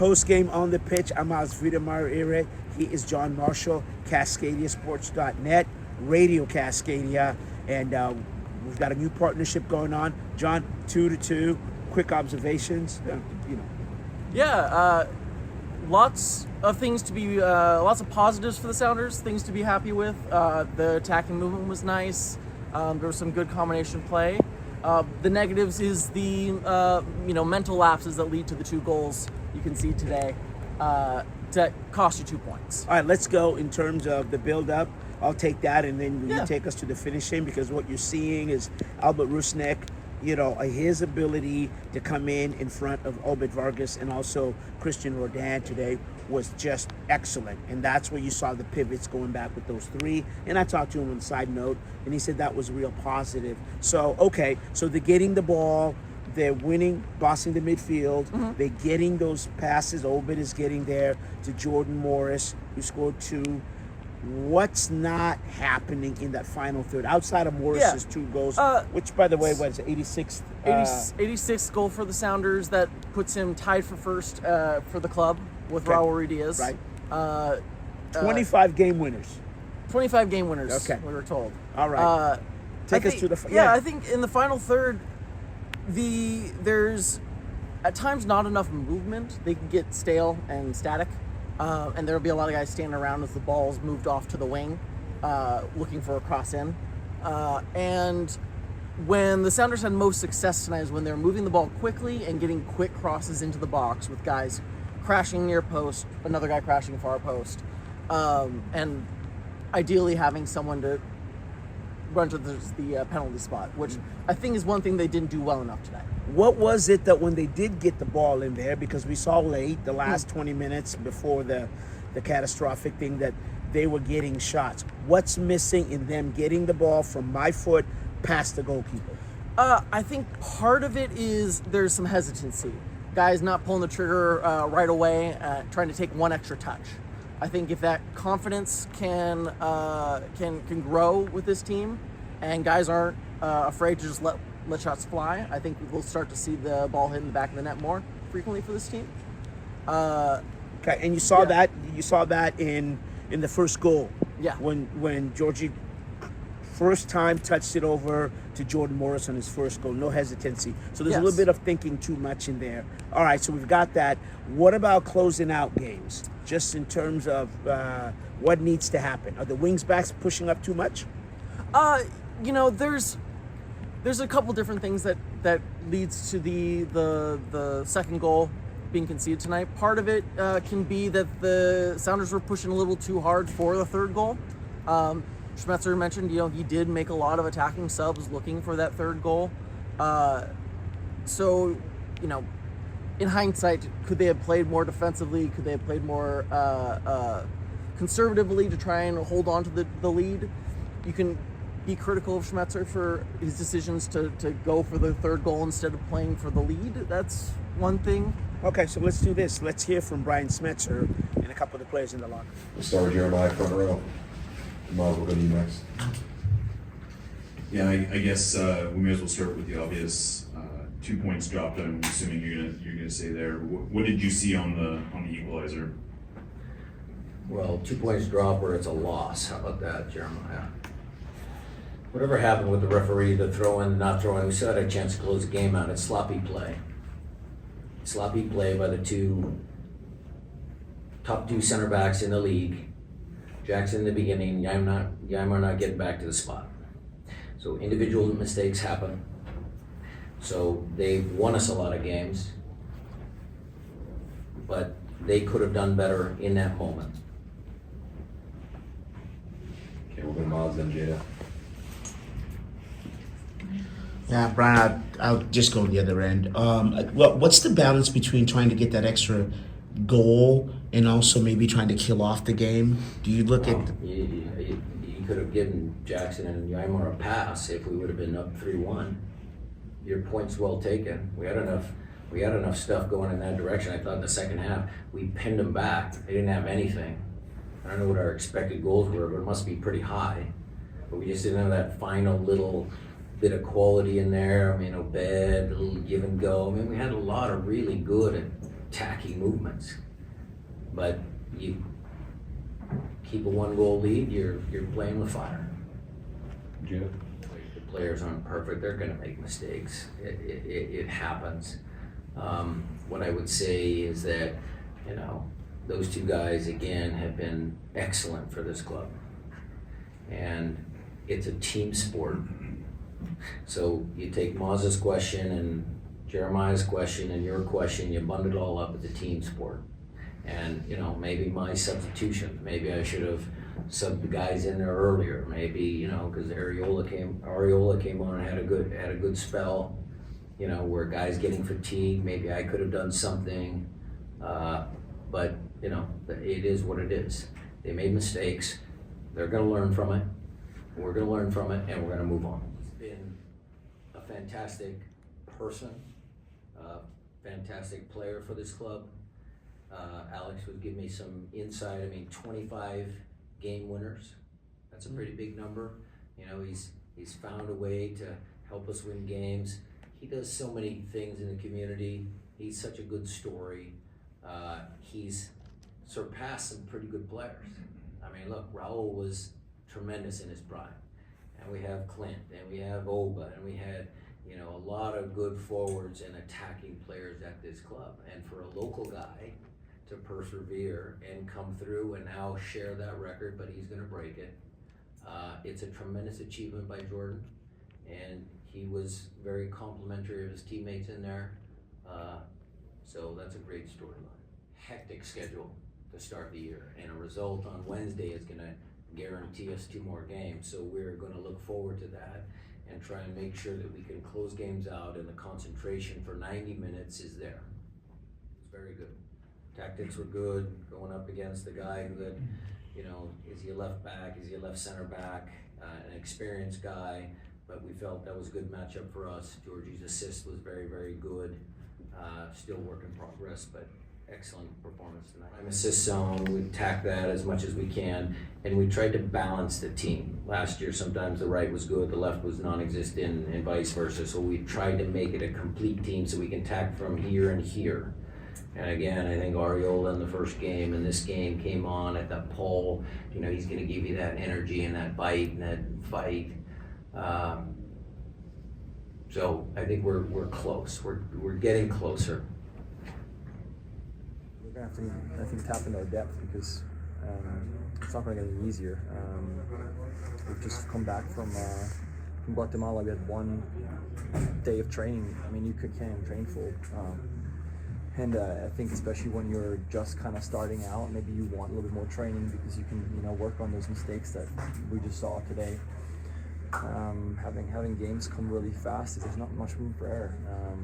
Post game on the pitch, I'm Alfredo Mariere. He is John Marshall, CascadiaSports.net, Radio Cascadia, and we've got a new partnership going on. John, 2-2, quick observations, Yeah, lots of things to be, lots of positives for the Sounders, things to be happy with. The attacking movement was nice. There was some good combination play. The negatives is the mental lapses that lead to the 2 goals you can see today that cost you 2 points. All right, let's go in terms of the build-up. I'll take that, and then you take us to the finishing, because what you're seeing is Albert Rusnak, his ability to come in front of Obed Vargas and also Christian Rodin today was just excellent. And that's where you saw the pivots going back with those 3. And I talked to him on the side note, and he said that was real positive. So, okay, so they're getting the ball, they're winning, bossing the midfield, they're getting those passes. Obed is getting there to Jordan Morris, who scored 2. What's not happening in that final third outside of Morris's 2 goals, which, by the way, was 86th 86th goal for the Sounders. That puts him tied for first for the club with Raul Ruiz. Right. 25 game winners. 25 game winners. Okay, we were told. All right. Take us to the I think in the final third, there's at times not enough movement. They can get stale and static. And there'll be a lot of guys standing around as the ball's moved off to the wing, looking for a cross in. And when the Sounders had most success tonight is when they're moving the ball quickly and getting quick crosses into the box with guys crashing near post, another guy crashing far post, and ideally having someone to run to the penalty spot, which I think is one thing they didn't do well enough today. What was it that when they did get the ball in there, because we saw late, the last 20 minutes before the catastrophic thing, that they were getting shots? What's missing in them getting the ball from my foot past the goalkeeper? I think part of it is there's some hesitancy. Guys not pulling the trigger right away, trying to take one extra touch. I think if that confidence can grow with this team, and guys aren't afraid to just let shots fly, I think we'll start to see the ball hit in the back of the net more frequently for this team. Okay, and you saw that in the first goal. Yeah. When Georgie first time touched it over to Jordan Morris on his first goal, no hesitancy. So there's a little bit of thinking too much in there. All right, so we've got that. What about closing out games? Just in terms of what needs to happen. Are the wings backs pushing up too much? There's a couple different things that leads to the second goal being conceded tonight. Part of it can be that the Sounders were pushing a little too hard for the third goal. Schmetzer mentioned, he did make a lot of attacking subs looking for that third goal. So, in hindsight, could they have played more defensively? Could they have played more conservatively to try and hold on to the lead? You can be critical of Schmetzer for his decisions to go for the third goal instead of playing for the lead. That's one thing. Okay, so let's do this. Let's hear from Brian Schmetzer and a couple of the players in the locker. We'll start with Jeremiah front row. Miles, we'll go to you next. Yeah, I guess we may as well start with the obvious. 2 points dropped. I'm assuming you're gonna say there. What did you see on the equalizer? Well, 2 points drop or it's a loss. How about that, Jeremiah? Whatever happened with the referee, the throw-in, not throw-in, we still had a chance to close the game out. It's sloppy play. Sloppy play by the top two center backs in the league. Jackson in the beginning, Ymar not getting back to the spot. So individual mistakes happen. So they've won us a lot of games, but they could have done better in that moment. Okay, we'll go to Miles and Jada. Yeah, Brian, I'll just go to the other end. What's the balance between trying to get that extra goal and also maybe trying to kill off the game? Do you look at... You could have given Jackson and Ymar a pass if we would have been up 3-1. Your point's well taken. We had enough stuff going in that direction. I thought in the second half, we pinned them back. They didn't have anything. I don't know what our expected goals were, but it must be pretty high. But we just didn't have that final little bit of quality in there. I mean, Obed, a little give and go. I mean, we had a lot of really good tacky movements. But you keep a 1-goal lead, you're playing with fire. Jeff? The players aren't perfect, they're gonna make mistakes. It happens. What I would say is that, you know, those two guys, again, have been excellent for this club. And it's a team sport. So you take Maz's question and Jeremiah's question and your question, you bundle it all up as a team sport. And, you know, maybe my substitution, maybe I should have subbed the guys in there earlier. Maybe, you know, because Ariola came on and had a good spell, you know, where guys getting fatigued. Maybe I could have done something. But, you know, it is what it is. They made mistakes. They're going to learn from it. We're going to learn from it, and we're going to move on. He's been a fantastic person, a fantastic player for this club. Alex would give me some insight. I mean, 25 game winners. That's a pretty big number. You know, he's found a way to help us win games. He does so many things in the community. He's such a good story. He's surpassed some pretty good players. I mean, look, Raul was tremendous in his prime. And we have Clint, and we have Oba, and we had, you know, a lot of good forwards and attacking players at this club. And for a local guy to persevere and come through and now share that record, but he's gonna break it. It's a tremendous achievement by Jordan, and he was very complimentary of his teammates in there. So that's a great storyline. Hectic schedule to start the year, and a result on Wednesday is gonna guarantee us 2 more games. So we're gonna look forward to that and try and make sure that we can close games out, and the concentration for 90 minutes is there. It's very good. Tactics were good, going up against the guy who had, you know, is he a left back, is he a left center back, an experienced guy, but we felt that was a good matchup for us. Georgie's assist was very, very good. Still work in progress, but excellent performance tonight. I'm assist zone, we attack that as much as we can, and we tried to balance the team. Last year, sometimes the right was good, the left was non-existent, and vice versa. So we tried to make it a complete team so we can attack from here and here. And again, I think Ariola in the first game and this game came on at that pole. You know, he's going to give you that energy and that bite and that fight. So I think we're close. We're getting closer. We're gonna have to, I think, tap into our depth because it's not going to get any easier. We've just come back from Guatemala. We had 1 day of training. I mean, you can't even train full. And I think especially when you're just kind of starting out, maybe you want a little bit more training because you can, you know, work on those mistakes that we just saw today. Having games come really fast, there's not much room for error,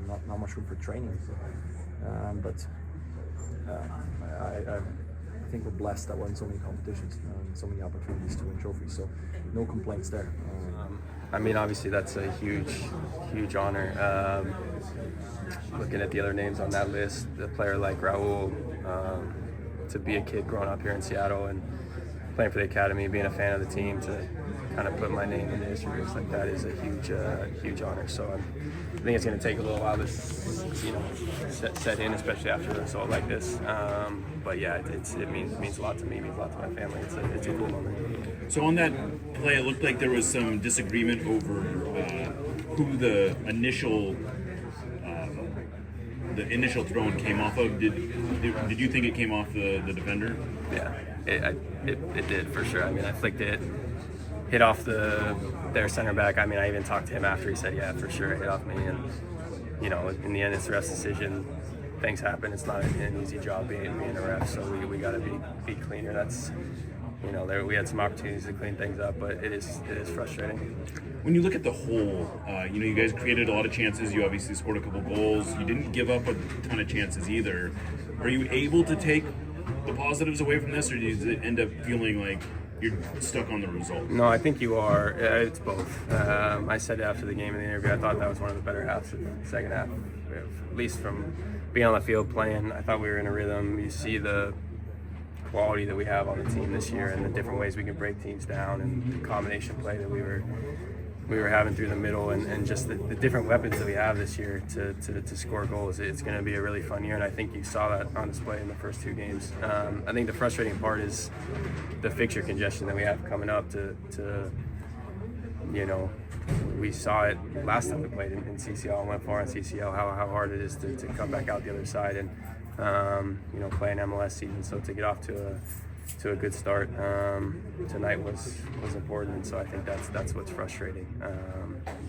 not much room for training. But I think we're blessed that we're in so many competitions, so many opportunities to win trophies. So no complaints there. I mean, obviously that's a huge honor. Looking at the other names on that list, a player like Raul, to be a kid growing up here in Seattle and playing for the academy, being a fan of the team, to kind of put my name in the history books like that is a huge honor. So I think it's going to take a little while to, you know, set in, especially after a result like this. But yeah, it means a lot to me, means a lot to my family. It's a cool moment. So on that play, it looked like there was some disagreement over who the initial throw-in came off of. Did you think it came off the defender? Yeah, it did for sure. I mean, I flicked it, hit off their center back. I mean, I even talked to him after. He said, yeah, for sure, it hit off me. And, you know, in the end, it's the ref's decision. Things happen. It's not an easy job being a ref, so we got to be cleaner. That's, you know, we had some opportunities to clean things up, but it is frustrating. When you look at the whole, you know, you guys created a lot of chances. You obviously scored a couple goals. You didn't give up a ton of chances either. Are you able to take the positives away from this, or does it end up feeling like you're stuck on the result? No, I think you are. It's both. I said after the game in the interview, I thought that was one of the better halves of the second half, at least from being on the field playing. I thought we were in a rhythm. You see the quality that we have on the team this year and the different ways we can break teams down and the combination play that we were we were having through the middle, and just the different weapons that we have this year to score goals. It's going to be a really fun year, and I think you saw that on display in the first 2 games. I think the frustrating part is the fixture congestion that we have coming up to we saw it last time we played in CCL and went far in CCL, how hard it is to come back out the other side and play an MLS season. So to get off to a good start tonight was important, and so I think that's what's frustrating.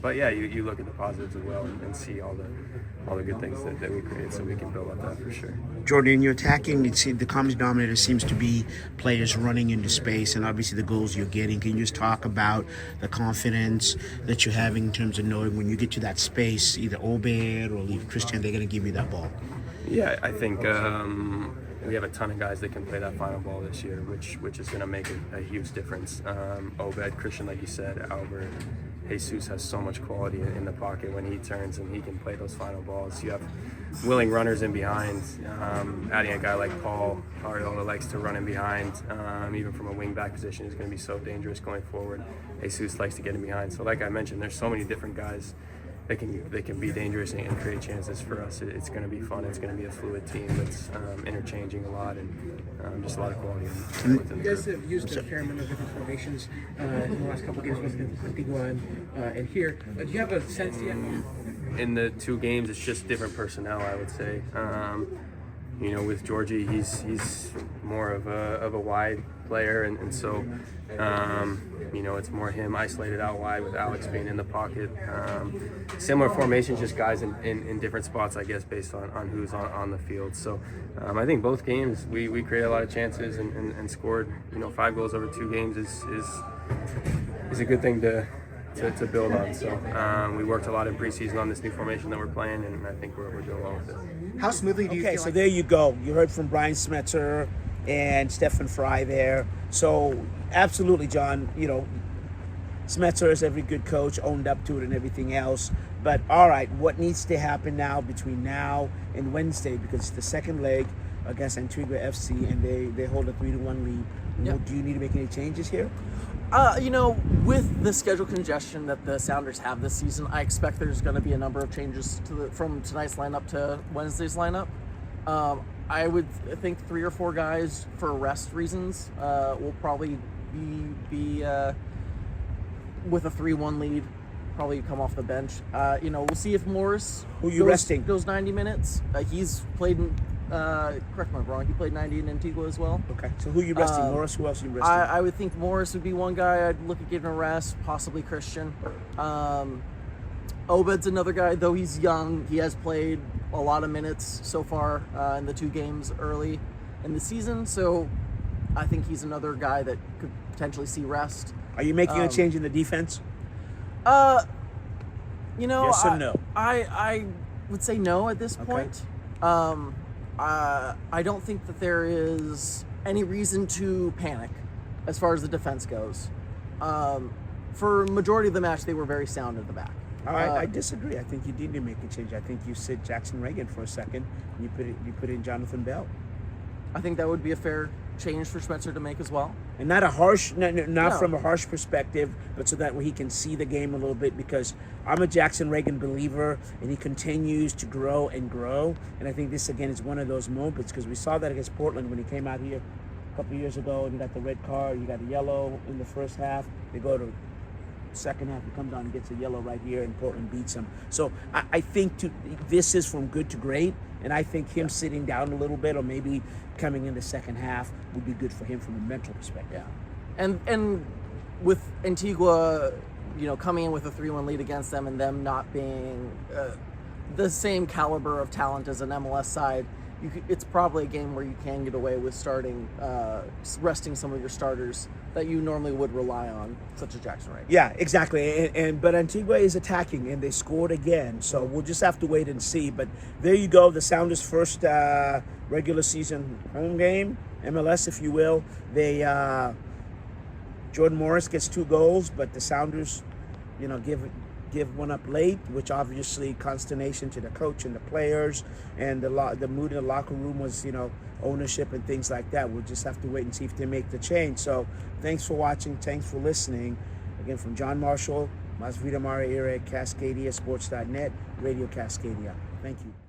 But yeah, you look at the positives as well and see all the good things that we created, so we can build on that for sure. Jordan, in your attacking, the common denominator seems to be players running into space, and obviously the goals you're getting. Can you just talk about the confidence that you're having in terms of knowing when you get to that space, either Obed or Christian, they're going to give you that ball? Yeah, I think we have a ton of guys that can play that final ball this year, which is going to make a huge difference. Obed, Christian, like you said, Albert, Jesus has so much quality in the pocket when he turns, and he can play those final balls. You have willing runners in behind. Adding a guy like Paul Ariola likes to run in behind, even from a wing back position, is going to be so dangerous going forward. Jesus likes to get in behind. So like I mentioned, there's so many different guys they can be dangerous and create chances for us. It's going to be fun. It's going to be a fluid team that's interchanging a lot, and just a lot of quality. You guys have used a fair amount of different formations in the last couple of games with Antigua and here. Do you have a sense yet? In the 2 games, it's just different personnel, I would say. With Georgie, he's more of a wide player, and so it's more him isolated out wide with Alex being in the pocket. Similar formations, just guys in different spots, I guess, based on who's on the field. So I think both games we created a lot of chances and scored 5 goals over 2 games is a good thing to build on. So we worked a lot in preseason on this new formation that we're playing, and I think we're doing well with it. How smoothly do you feel so there you go. You heard from Brian Smetzer and Stefan Fry there. So absolutely, John, Smetzer, as every good coach, owned up to it and everything else. But all right, what needs to happen now between now and Wednesday, because it's the second leg against Antigua FC and they hold a 3-1 lead. Yep. Do you need to make any changes here? With the schedule congestion that the Sounders have this season, I expect there's going to be a number of changes from tonight's lineup to Wednesday's lineup. I would think 3 or 4 guys for rest reasons will probably be with a 3-1 lead, probably come off the bench. We'll see if Morris goes 90 minutes. He's played in, correct me if I'm wrong, he played 90 in Antigua as well. Okay, so who are you resting? Morris? Who else are you resting? I would think Morris would be one guy I'd look at giving a rest, possibly Christian. Obed's another guy, though he's young. He has played a lot of minutes so far in the 2 games early in the season, so I think he's another guy that could potentially see rest. Are you making a change in the defense? Yes or no? I would say no at this point. I don't think that there is any reason to panic as far as the defense goes. For majority of the match, they were very sound at the back. I disagree. I think you need to make a change. I think you sit Jackson Reagan for a second, and you put in Jonathan Bell. I think that would be a fair change for Spencer to make as well. And not a harsh, not from a harsh perspective, but so that way he can see the game a little bit, because I'm a Jackson Reagan believer, and he continues to grow and grow. And I think this, again, is one of those moments, because we saw that against Portland when he came out here a couple of years ago, and he got the red card, you got a yellow in the first half. They go to second half, he comes down and gets a yellow right here, and Portland beats him. So I think this is from good to great, and I think him sitting down a little bit, or maybe coming in the second half, would be good for him from a mental perspective. Yeah, and with Antigua, coming in with a 3-1 lead against them, and them not being the same caliber of talent as an MLS side, it's probably a game where you can get away with resting some of your starters that you normally would rely on, such as Jackson Reagan. Yeah, exactly. But Antigua is attacking, and they scored again. So we'll just have to wait and see. But there you go, the Sounders' first regular season home game, MLS, if you will. Jordan Morris gets 2 goals, but the Sounders, give one up late, which obviously consternation to the coach and the players, and the mood in the locker room was, ownership and things like that. We'll just have to wait and see if they make the change. So thanks for watching. Thanks for listening. Again, from John Marshall Mas Vida Mara Era, Cascadia Sports.net, Radio Cascadia. Thank you.